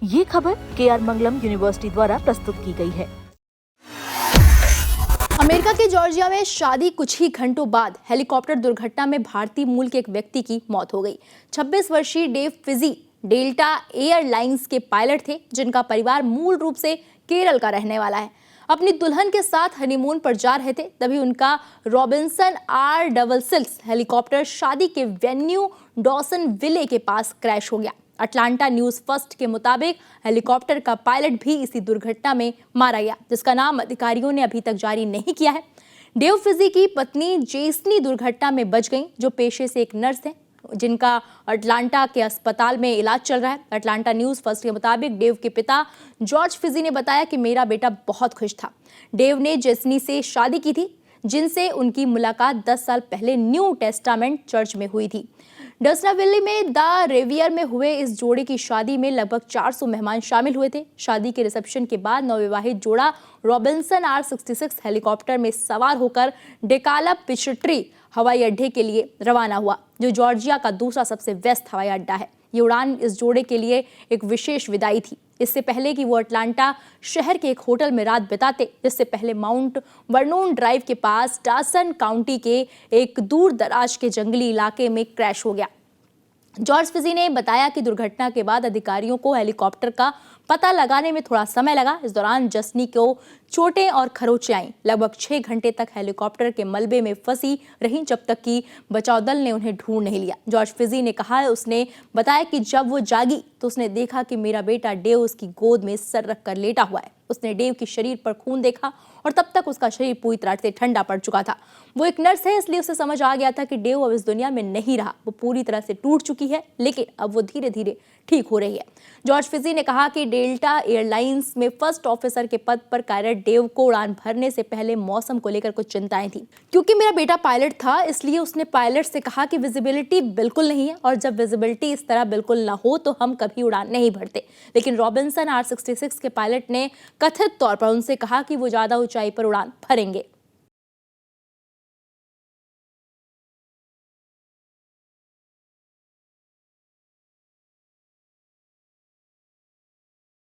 ये खबर KR मंगलम university द्वारा प्रस्तुत की गई है। अमेरिका के जॉर्जिया में शादी कुछ ही घंटों बाद हेलीकॉप्टर दुर्घटना में भारतीय मूल के एक व्यक्ति की मौत हो गई। 26 वर्षीय डेव फिजी डेल्टा एयरलाइंस के पायलट थे, जिनका परिवार मूल रूप से केरल का रहने वाला है। अपनी दुल्हन के साथ हनीमून पर जा रहे थे, तभी उनका रॉबिन्सन R66 हेलीकॉप्टर शादी के वेन्यू डॉसन विले के पास क्रैश हो गया। अटलांटा न्यूज फर्स्ट के मुताबिक हेलीकॉप्टर का पायलट भी इसी दुर्घटना में मारा गया, जिसका नाम अधिकारियों ने अभी तक जारी नहीं किया है। डेव फिजी की पत्नी जेसनी दुर्घटना में बच गईं, जो पेशे से एक नर्स हैं, जिनका अटलांटा के अस्पताल में इलाज चल रहा है। अटलांटा न्यूज फर्स्ट के मुताबिक डेव के पिता जॉर्ज फिजी ने बताया कि मेरा बेटा बहुत खुश था। डेव ने जेसनी से शादी की थी, जिनसे उनकी मुलाकात 10 साल पहले न्यू टेस्टामेंट चर्च में हुई थी। डसनाविल्ली में द रेवियर में हुए इस जोड़े की शादी में लगभग 400 मेहमान शामिल हुए थे। शादी के रिसेप्शन के बाद नवविवाहित जोड़ा रॉबिन्सन R66 हेलीकॉप्टर में सवार होकर डेकाला पिचट्री हवाई अड्डे के लिए रवाना हुआ, जो जॉर्जिया का दूसरा सबसे व्यस्त हवाई अड्डा है। ये उड़ान इस जोड़े के लिए एक विशेष विदाई थी, इससे पहले कि वो अटलांटा शहर के एक होटल में रात बिताते, जिससे पहले माउंट वर्नोन ड्राइव के पास डासन काउंटी के एक दूर दराज के जंगली इलाके में क्रैश हो गया। जॉर्ज फिजी ने बताया कि दुर्घटना के बाद अधिकारियों को हेलीकॉप्टर का पता लगाने में थोड़ा समय लगा। इस दौरान जसनी को चोटें और खरोंचें आईं। लगभग 6 घंटे तक हेलीकॉप्टर के मलबे में फंसी रहीं, जब तक कि बचाव दल ने उन्हें ढूंढ नहीं लिया। जॉर्ज फिजी ने कहा, उसने बताया कि जब वो जागी तो उसने देखा कि मेरा बेटा डेव उसकी गोद में सर रख कर लेटा हुआ है। उसने डेव के शरीर पर खून देखा और तब तक उसका शरीर पूरी तरह से ठंडा पड़ चुका था। वो एक नर्स है, इसलिए उसे समझ आ गया था कि डेव अब इस दुनिया में नहीं रहा। वो पूरी तरह से टूट चुकी है, लेकिन अब वो धीरे धीरे ठीक हो रही है। जॉर्ज फिजी ने कहा कि डेल्टा एयरलाइंस में फर्स्ट ऑफिसर के पद पर कार्यरत डेव को उड़ान भरने से पहले मौसम को लेकर कुछ चिंताएं थी। क्योंकि मेरा बेटा पायलट था, इसलिए उसने पायलट से कहा कि विजिबिलिटी बिल्कुल नहीं है, और जब विजिबिलिटी इस तरह बिल्कुल ना हो तो हम कभी उड़ान नहीं भरते। लेकिन रॉबिन्सन R66 के पायलट ने कथित तौर पर उनसे कहा कि वो ज्यादा ऊंचाई पर उड़ान भरेंगे।